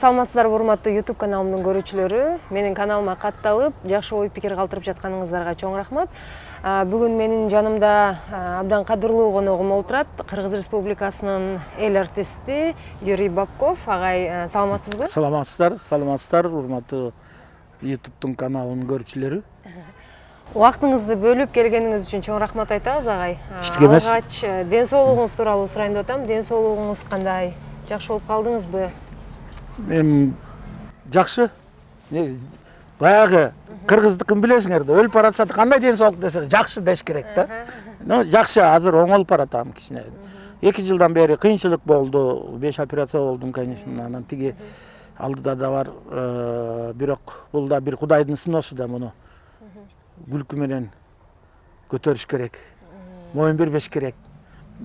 Саламатсыздарбы урматтуу YouTube каналымдын көрүүчүлөрү. Менин каналыма катталып, жакшы ой пикир калтырып жатканыңыздарга чоң рахмат. Бүгүн менин жанымда абдан кадырлуу коногум отурат. Кыргыз Республикасынын эл артисти Юрий Бабков. Агай, саламатсызбы? Саламатсыздар, урматтуу YouTube'дун каналынын көрүүчүлөрү. Убактыңызды бөлүп келгениңиз үчүн чоң рахмат айтабыз, агай. Алгач, ден соолугуңуз тууралуу сурайын деп атам. Ден соолугуңуз кандай? Жакшы болуп калдыңызбы? Жакшы. Баягы кыргыздыкын билесиңер да, өлүп баратса кандай ден соолук десе, жакшы деш керек да. Жакшы, азыр оңолуп баратам кичине. 2 жылдан бери кыйынчылык болду, 5 операция болдум, конечно. Анан тиги алдыда да бар, бирок бул да бир Кудайдын сыноосу да, муну күлкү менен көтөрүш керек. Моюн бербеш керек.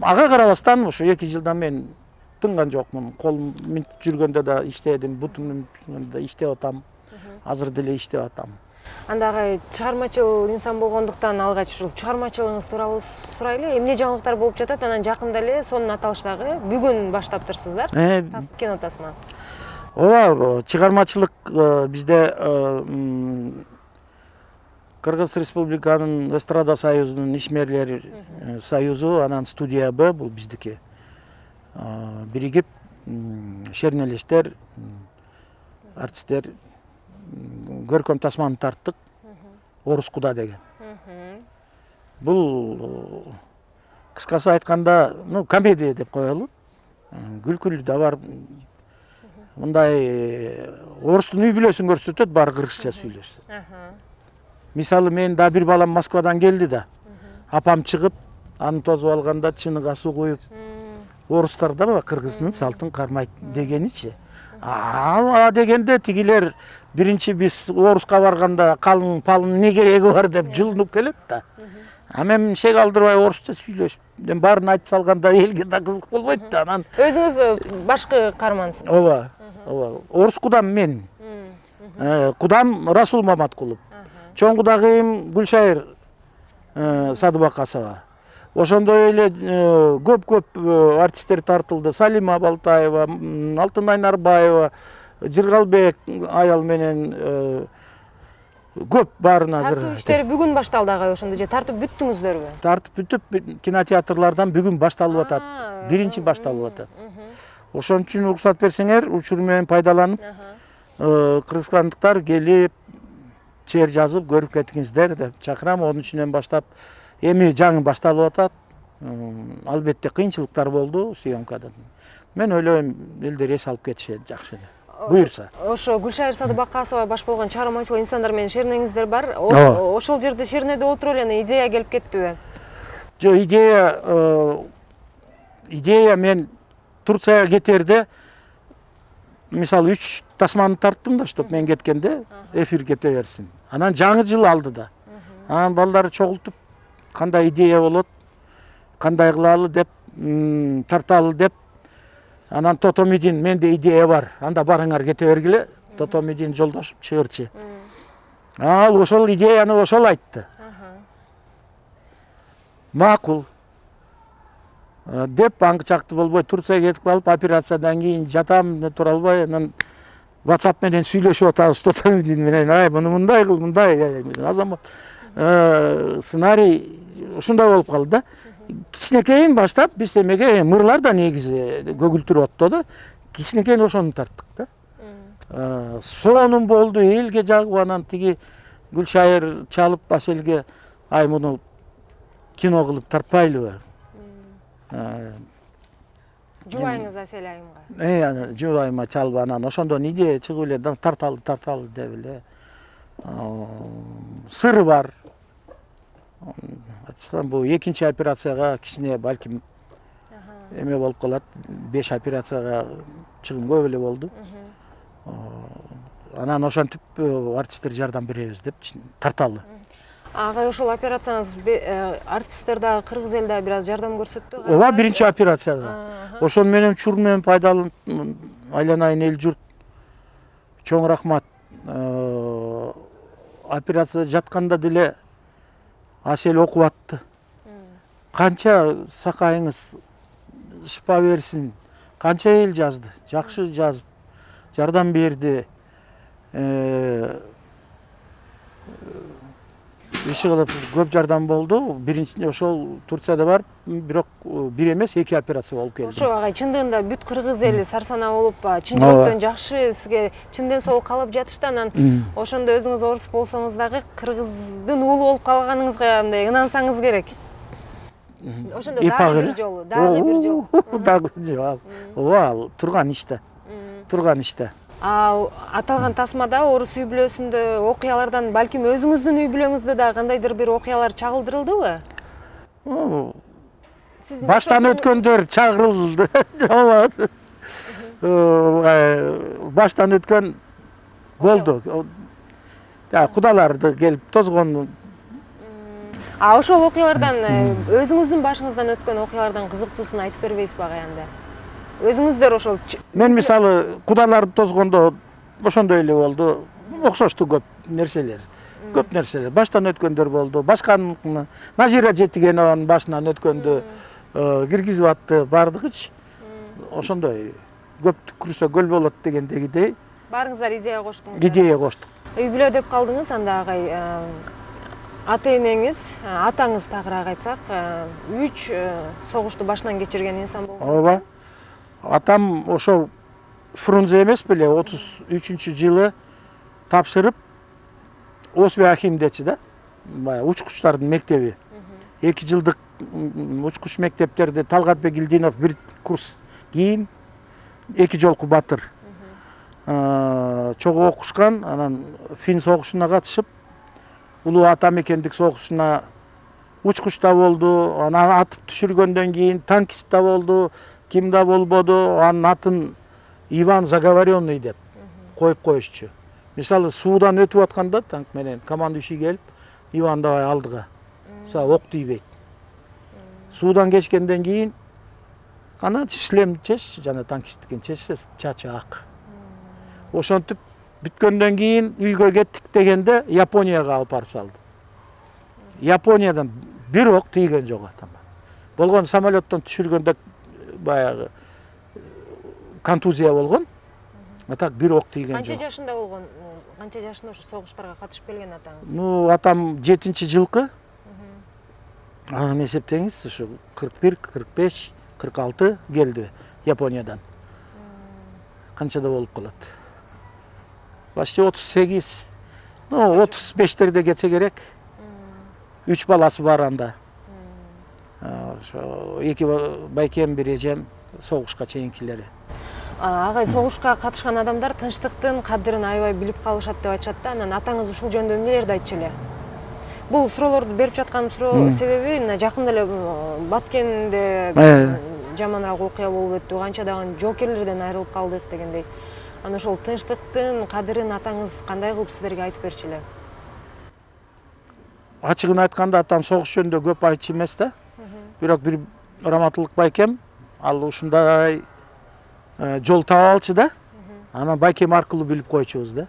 Ага карабастан ушу 2 жылдан мен тынган жокмун. Колум минтип жүргөндө да иштедим, бутумдун да иштеп атам. Азыр деле иштеп атам. Анда агай, чыгармачыл инсан болгондуктан алгач ушул чыгармачылыгыңыз тууралуу сурайлы. Эмне жаңылыктар болуп жатат? Анан жакында эле сонун аталыштагы бүгүн баштаптырсыздар. Кино тасма. Ооба, чыгармачылык бизде Кыргыз Республиканын Эстрада союзунун ишмерлер союзу, анан студия Б, бул биздики. Биригип шернелештер, артисттер көркөм тасманы тарттык. Орус Куда деген. Бул кыскасы айтканда, комедия деп коелу. Күлкүлүү да бар. Мындай орустун үй бүлөсүн көрсөтөт, баары кыргызча сүйлөшсө. Мисалы, мен да бир балам Москвадан келди да. Апам чыгып, аны тосуп алганда чыныга суу куюп, орустар да кыргыздын салтын кармайт дегеничи. Дегенде тигилер биринчи биз Оруска барганда калын палын не кереги бар деп жулунуп келет да. Мен шек алдырбай орусча сүйлөшүп, баарын айтып салганда элге да кызык болбойт да. Анан өзүңүз башкы каармансыз. Ооба. Орус кудам мен. Кудам Расул Маматкулов. Чоң кудагыйым Гүлшайыр Садыбакасова. Ошондой эле көп артисттер тартылды. Салима Балтаева, Алтынай Нарбаева, Жыргалбек аял менен көп баарын азыр. Тартуу иштери бүгүн башталды агай, ошондо же тартып бүттүңүздөрбү? Тартып бүтүп кинотеатрлардан бүгүн башталып атат. Биринчи башталып атат. Ошон үчүн уруксат берсеңер, учур менен пайдаланып, кыргызстандыктар келип, чер жазып көрүп кетиңиздер деп чакырам. Onun үчүнөн баштап эми жаңы башталып атат. Албетте кыйынчылыктар болду съемкада. Мен ойлойм, элдер эс алып кетишет жакшы. Буйрса. Ошо Гүлшайыр Садыбакасова баш болгон чыгармачыл инсандар менен шернеңиздер бар. Ошол жерде шернеде отуруп эле идея келип кеттиби? Жо, идея мен Турцияга кетерде, мисалы 3 тасманы тарттым да, чтоб мен кеткенде эфир кете берсин. Анан жаңы жыл алдыда. Анан балдары чогултуп, кандай идея болот, кандай кылалы деп, тарталы деп. Анан Тотомидин, менде идея бар. Анда барыңар кете бергиле. Тотомидин жолдошуп чыгырчы. Ал ошол идеяны ошол айтты. Макул деп, аңгычакты болбой Турцияга кетип калып, операциядан кийин жатам тура албай, анан WhatsApp менен сүйлөшүп атабыз Тотомидин менен. Муну мындай кыл, мындай. Азамат сценарий ушундай болуп калды да. Кичинекейин баштап биз эмеге мырлар да негизи көгүлтүрүп атты да. Кичинекейин ошону тарттык да. Сонун болду, элге жагып, анан тиги Гүлшайыр чалып баш элге, муну кино кылып тартпайлыбы? Жубайыңыз Асель айымга. Жубайыма чалып, анан ошондон идея чыгып эле тарталы деп эле. Сыры бар. Бул экинчи операцияга кичине балким эме болуп калат. 5 операцияга чыгым көп эле болду. Анан ошентип артисттер жардам беребиз деп тарталы. Агай, ошол операцияңыз артисттер да кыргыз эл да бир аз жардам көрсөттү. Ооба, биринчи операцияда. Ошон менен учур менен пайдаланып, айланайын эл журт. Чоң рахмат. Операцияда жатканда деле Асель окуп атты. Канча сакайыңыз шыпа берсин. Канча эл жазды. Жакшы жазып жардам берди. Иши кылып көп жардам болду. Биринчи ошол Турцияда бар, бирок бир эмес, 2 операция болуп келди. Ошо агай чындыгында бүт кыргыз эли сарсанаа болуп, чын жүрөктөн жакшы сизге чынден соол каалап жатышты. Анан ошондо өзүңүз орус болсоңуз дагы кыргыздын уулу болуп калганыңызга мындай ынансаңыз керек. Ошондо дагы бир жолу, дагы бир жолу. Дагы бир жолу. Ооба, турган иште. Турган иште. Аталган тасмада орус үй бүлөсүндө окуялардан балким өзүңүздүн үй бүлөңүздө да кандайдыр бир окуялар чагылдырылдыбы? Баштан өткөндөр чагырылды. Баштан өткөн болду. Кудаларды келип тозгон. Ошол окуялардан өзүңүздүн башыңыздан өткөн окуялардан кызыктуусун айтып бербейсизби агай анда? Өзүңүздөр ошол мен мисалы кудаларды тозгондо ошондой эле болду. Окшошту көп нерселер. Көп нерселер. Баштан өткөндөр болду. Башканын Назира Жетигенованын башынан өткөндө киргизип атты бардыгыч. Ошондой көп түкүрсө көл болот дегендегидей. Баарыңыздар идея коштуңуздар. Идея коштук. Үй бүлө деп калдыңыз, анда агай ата-энеңиз, атаңыз тагыраак айтсак, 3 согушту башынан кечирген инсан болгон. Ооба. Атам ошо Фрунзе эмес беле 33-жылы тапшырып Осви Ахимдечи да, баягы учкучтардын мектеби. 2 жылдык учкуч мектептерде Талгат Бегилдинов бир курс кийин 2 жолку батыр. Чогуу окушкан, анан Фин согушуна катышып, улуу ата мекендик согушуна учкучта болду, анан атып түшүргөндөн кийин танкистта болду. Ким да болбоду, анын атын Иван Заговоренный деп коюп коюшчу. Мисалы суудан өтүп атканда танк менен командующий келип, Иван давай алдыга. Мисалы ок тийбейт. Суудан кечкенден кийин кана шлем чеччи, жана танкисттикин чечсе чачы ак. Ошентип бүткөндөн кийин үйгө кеттик дегенде Японияга алып барып салды. Япониядан бир ок тийген жок атама. Болгон самолеттон түшүргөндө баягы контузия болгон. Так бир ок тийген жок. Канча жашында болгон? Канча жашында ошо согуштарга катышып келген атаңыз? Атам 7-жылкы. Анан эсептеңиз, ушу 41, 45, 46 келди Япониядан. Канчада болуп калат? Почти 38, 35-терде кетсе керек. 3 баласы бар анда. Ошо 2 байкем, 1 эжем согушка чейинкилери. Агай, согушка катышкан адамдар тынчтыктын кадырын аябай билип калышат деп айтышат да. Анан атаңыз ушул жөнүндө эмнелерди айтчу эле? Бул суроолорду берип жаткан суроо себеби мына жакында эле Баткенде жаманыраак окуя болуп өттү. Канчадагы жоокерлерден айрылып калдык дегендей. Анан ошол тынчтыктын кадырын атаңыз кандай кылып сиздерге айтып берчү эле? Ачыгын айтканда атам согуш жөнүндө көп айтчу эмес да. Бирок бир Раматылык байкем ал ушундай жол таап алчу да. Анан байкем аркылуу билип койчубуз да.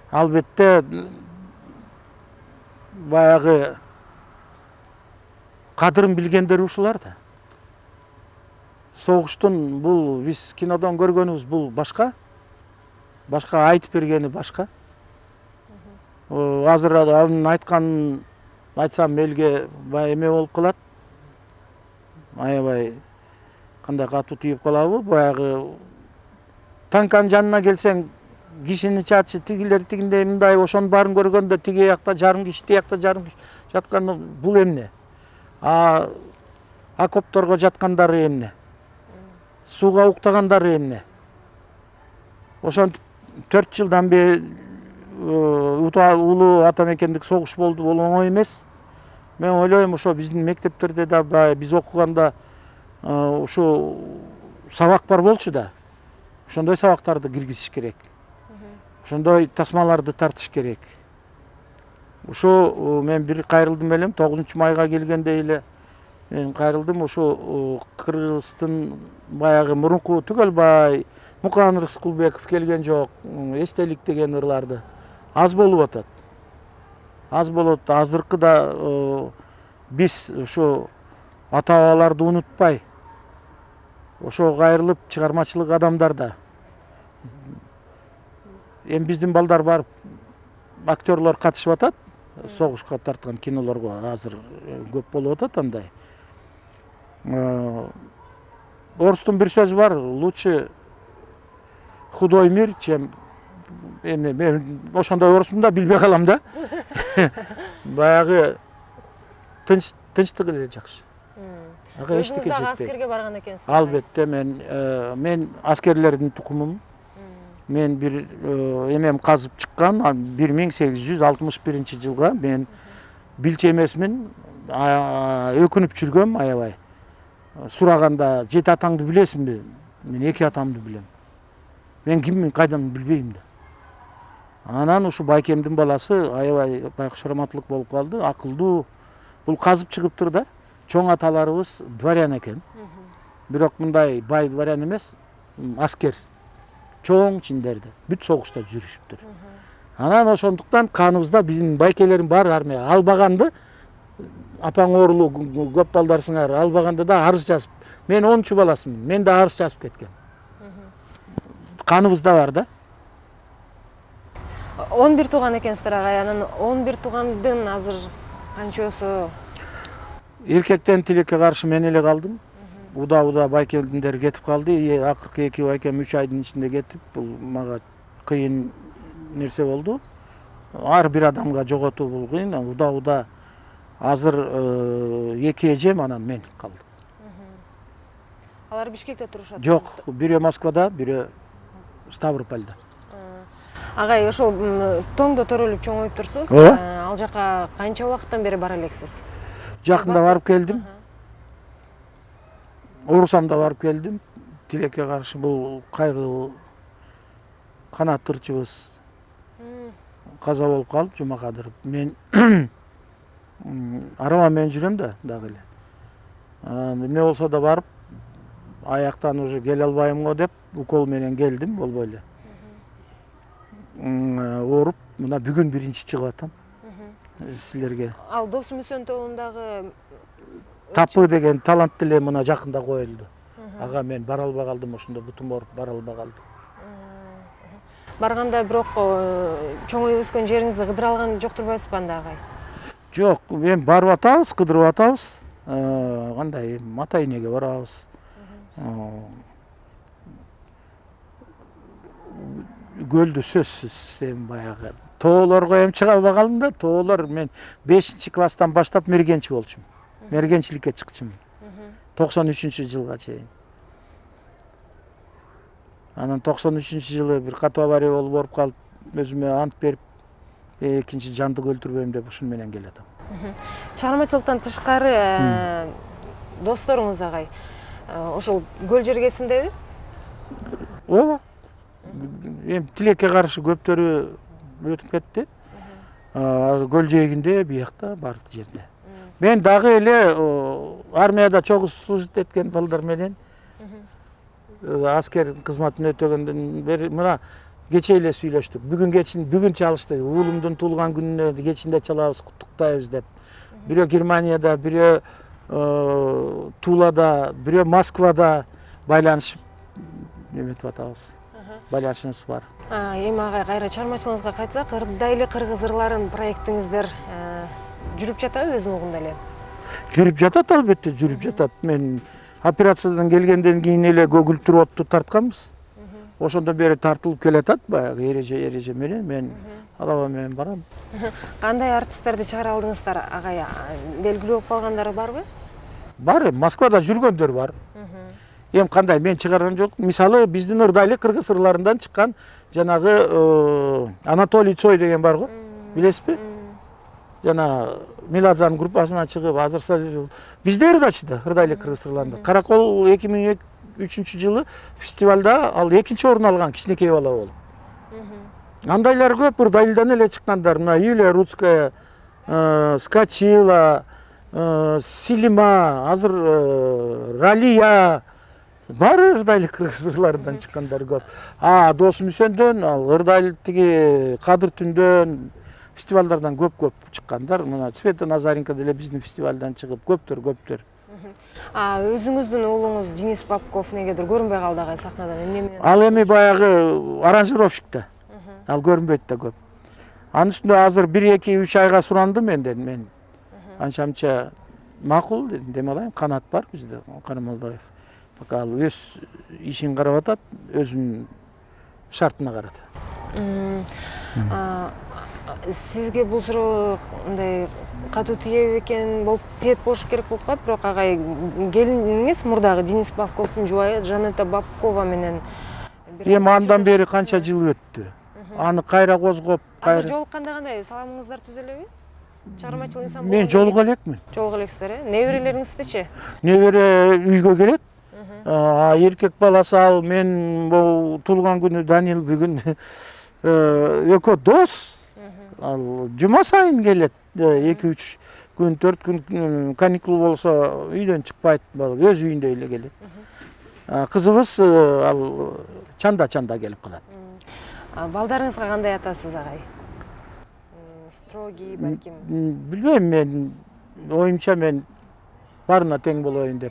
Албетте баягы кадырын билгендер ушулар да. Согуштун бул биз кинодон көргөнүбүз бул башка. Башка айтып бергени башка. Азыр анын айтканын айтсам элге эме болуп калат. Аябай кандай катуу тийип калабы? Баягы танканын жанына келсең, кишини чачы тигилер тигиндей мындай ошонун баарын көргөндө тиги жакта жарым киши, тиякта жарым киши жатканы бул эмне? Окопторго жаткандары эмне? Сууга уктагандары эмне? Ошентип 4 жылдан бери улуу ата мекендик согуш болду, бул оңой эмес. Мен ойлойм, ошо биздин мектептерде да биз окуганда ушу сабак бар болчу да. Ошондой сабактарды киргизиш керек. Ошондой тасмаларды тартыш керек. Ушу мен бир кайрылдым элем, 9-майга келгенде эле мен кайрылдым. Ушу Кыргыздын баягы мурунку Түгөлбай, Мукан Рыскулбеков келген жок, эстелик деген ырларды аз болуп атат. Аз болот. Азыркыда биз ушу ата-бабаларды унутпай, ошо кайрылып чыгармачылык адамдар да эми биздин балдар барып актерлор катышып атат. Согушка тарткан кинолорго азыр көп болуп атат андай. Орустун бир сөзү бар, лучше худой мир, чем эми мен ошондой орусмун да билбей калам да. Баягы тынчтык эле жакшы. Ага эчтеке жетпейт. Аскерге барган экенсиз. Албетте мен аскерлердин тукумумун. Мен бир эмем казып чыккан 1861-жылга мен билчи эмесмин, өкүнүп жүргөм аябай. Сураганда 7 атаңды билесиңби? Мен 2 атамды билем. Мен киммин, кайдан билбейм да. Анан ушу байкемдин баласы аябай байкуш раматылык болуп калды, акылдуу. Бул казып чыгыптыр да. Чоң аталарыбыз дворян экен. Бирок мындай бай дворян эмес, аскер. Чоң чиндерде. Бүт согушта жүрүшүптүр. Анан ошондуктан каныбызда биздин байкелердин баары армияга албаганды, апаң оорулуу көп балдарсыңар, албаганды да арыз жазып. Мен 10-чу баласымын. Мен да арыз жазып кеткем. Каныбызда бар да. 11 тууган экенсиздер агай. Анан 11 туугандын азыр канчосу? Эркектен тилекке каршы мен эле калдым. Уда байкемдер кетип калды. Акыркы 2 байкем 3 айдын ичинде кетип, бул мага кыйын нерсе болду. Ар бир адамга жоготуу бул кыйын. Уда азыр 2 эжем, анан мен калдым. Алар Бишкекте турушат? Жок, бирөө Москвада, бирөө Ставропольда. Агай, ошол тоңдо төрөлүп чоңоюп турсуз. Ал жака канча убакыттан бери бара элексиз? Жакында барып келдим. Орусамда барып келдим. Тилекке каршы бул кайгы канат тырчыбыз каза болуп калып, Жумакадыров. Мен араба менен жүрөм да дагы эле. Эмне болсо да барып, аяктан уже келе албайм го деп, укол менен келдим, болбой эле. Ооруп, мына бүгүн биринчи чыгып атам. Силерге. Ал Досум Үсөн тобундагы Тапы деген талант эле мына жакында коюлду. Ага мен бара албай калдым, ошондо бутум ооруп бара албай калдым. Барганда бирок чоңоюп өскөн жериңизди кыдыра алган жок турбайсызбы анда агай? Жок, мен барып атабыз, кыдырып атабыз. Кандай ата энеге барабыз. Гөлдү сөзсүз эми баягы. Тоолорго эми чыга албай калдым да, тоолор мен 5-класстан баштап мергенчи болчумун. Мергенчиликке чыкчумун. 93-жылга чейин. Анан 93-жылы бир катуу авария болуп ооруп калып, өзүмө ант берип, экинчи жанды өлтүрбөйм деп ушун менен келатам. Чыгармачылыктан тышкары досторуңуз агай ошол көл жергесиндеби? Ооба. Эми тилекке каршы көптөрү өтүп кетти. Көл жээгинде, биякта, бардык жерде. Мен дагы эле армияда чогуу служит эткен балдар менен аскер кызматын өтөгөндөн бери мына кече эле сүйлөштүк. Бүгүн чалышты. Уулумдун туулган күнүнө кечинде чалабыз, куттуктайбыз деп. Бирөө Германияда, бирөө Тулада, бирөө Москвада байланышып неметип атабыз. Байланышыбыз бар. Эми агай кайра чыгармачылыгыңызга кайтсак, ырдай эле кыргыз ырларын проектиңиздер жүрүп жатабы өзүнүн угунда эле? Жүрүп жатат, албетте жүрүп жатат. Мен операциядан келгенден кийин эле көгүлтүр отту тартканбыз. Ошондон бери тартылып келатат, баягы эреже менен мен алаба менен барам. Кандай артисттерди чыгара алдыңыздар агай? Белгилүү болуп калгандары барбы? Бар, Москвада жүргөндөр бар. Эми кандай мен чыгарган жок. Мисалы биздин ырдайлы кыргыз ырларынан чыккан жанагы Анатолий Цой деген бар го. Билесизби? Жана Меладзан группасынан чыгып, азыр бизде ырдачыда, ырдайлы кыргыз ырларында. Каракол 2003-жылы фестивалда ал 2-чи орун алган кичинекей бала болуп. Андайлар көп ырдайлыдан эле чыккандар. Мына Юлия Рудская, Скачила, Силима, азыр Ралия, бар ырдайлы кыргыз ырларынан чыккандар көп. Досум Үсөндөн, ал ырдайлы тиги Кадыр түндөн фестивалдардан көп чыккандар. Мына Света Назаренко деле биздин фестивалдан чыгып көптөр. Өзүңүздүн уулуңуз Денис Попков негедир көрүнбөй калды агай сахнадан, эмне менен? Ал эми баягы аранжировщик да. Ал көрүнбөйт да көп. Анын үстүндө азыр 1-2-3 айга сурандым мен. Анча макул дедим, дем алайын, канат бар бизде, Карамолдоев. Пока ал өз ишин карап атат, өзүнүн шартына карата. Сизге бул суроо мындай катуу тиеби экен, болуп тет болуш керек болуп калат, бирок агай келиниңиз мурдагы Денис Бабковдун жубайы Жанета Бабкова менен Эми андан бери канча жыл өттү. Аны кайра козгоп, азыр жолукканда кандай саламыңыздар түзөлөбү? Чыгармачыл инсан болгондо. Мен жолуга элекмин. Жолуга элексиздер, Неберелериңиздечи? Небере үйгө келет. Эркек баласы ал, мен бул туулган күнү Данил бүгүн экөө дос. Ал жума сайын келет. 2-3 күн, 4 күн каникул болсо үйдөн чыкпайт, өз үйүндө эле келет. Кызыбыз ал чанда келип калат. Балдарыңызга кандай атасыз, агай? Строгий, балким. Билбейм, мен оюмча мен барына тең болоюн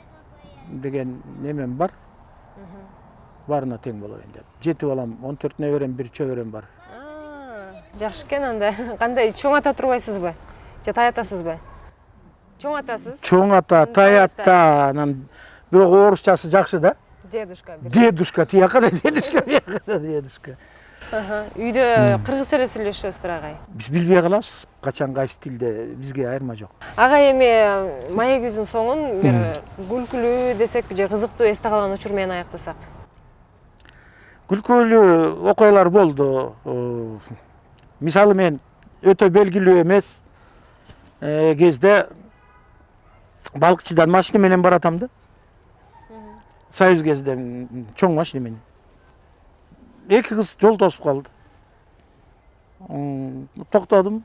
деген немем бар. Барына тең болоюн деп. 7 балам, 14 неберем, 1 чөбөрөм бар. Жакшы экен анда. Кандай чоң ата турбайсызбы? Же тай атасызбы? Чоң атасыз? Чоң ата, тай ата, анан бирок орусчасы жакшы да. Дедушка. Дедушка, тияка да дедушка. Үйдө кыргызча эле сүйлөшөсүздөр, агай? Биз билбей калабыз, качан кайсы тилде, бизге айырма жок. Агай, эми маегибиздин соңун бир күлкүлүү десекпи же кызыктуу эсте калган учур менен аяктасак? Күлкүлүү окуялар болду. Мисалы мен өтө белгилүү эмес кезде балыкчыдан машина менен баратам да. Союз кезде чоң машина менен. 2 кыз жол тосуп калды. Токтодум,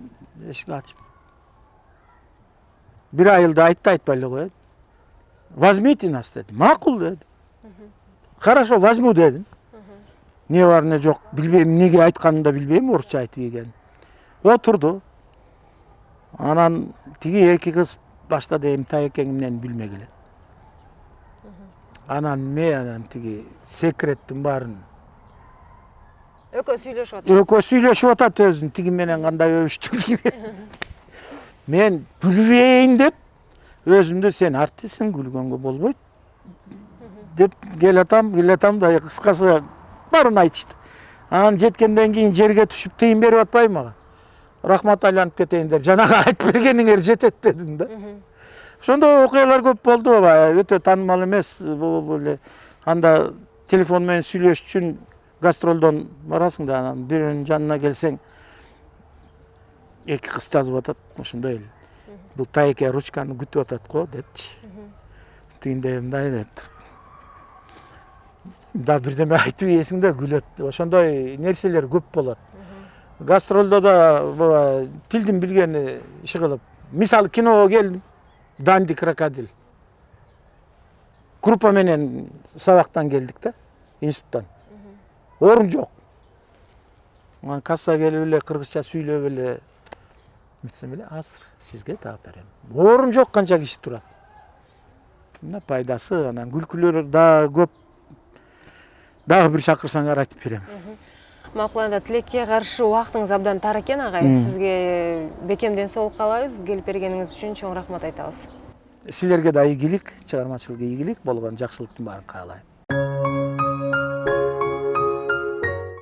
эшикти ачып. Бир айылды айтпай эле коет. Возьмите нас деди. Макул деди. Хорошо, возьму дедим. Не бар, не жок, билбейм, эмнеге айтканын да билбейм, орусча айтып экен. Отурду. Анан тиги 2 кыз баштады эми таекеңимден билмегиле. Анан тиги секреттин баарын Экөө сүйлөшүп атат. Экөө сүйлөшүп атат өзүн, тиги менен кандай өбүштүк. Мен күлбейин деп, өзүмдү сен артистсиң, күлгөнгө болбойт деп келатам да, кыскасы баарын айтышты. Анан жеткенден кийин жерге түшүп тыйын берип атпайбы мага? Рахмат айланып кетейиндер, жанагы айтып бергениңер жетет дедим да. Ошондой окуялар көп болду, өтө таанымал эмес. Бул эле анда телефон менен сүйлөш үчүн гастролдон барасың да, анан биринин жанына келсең 2 кыз жазып атат, ошондой эле. Бул тайеке ручканы күтүп атат го депчи. Тигинде мындай деп. Да бирдеме айтып ийесиң да күлөт. Ошондой нерселер көп болот. Гастролдо да тилдин билгени иши кылып. Мисалы киного келдим. Данди крокодил. Группа менен сабактан келдик да, институттан. Орун жок. Ман касса келип эле кыргызча сүйлөп эле мисем эле азыр сизге таап берем. Орун жок, канча киши турат. Мына пайдасы, анан күлкүлөр да көп. Дагы бир чакырсаңар айтып берем. Макул, анда тилекке каршы убактыңыз абдан тар экен, агай. Сизге бекем ден соолук каалайбыз. Келип бергениңиз үчүн чоң рахмат айтабыз. Силерге да ийгилик, чыгармачылыкка ийгилик болгон, жакшылыктын баарын каалайм.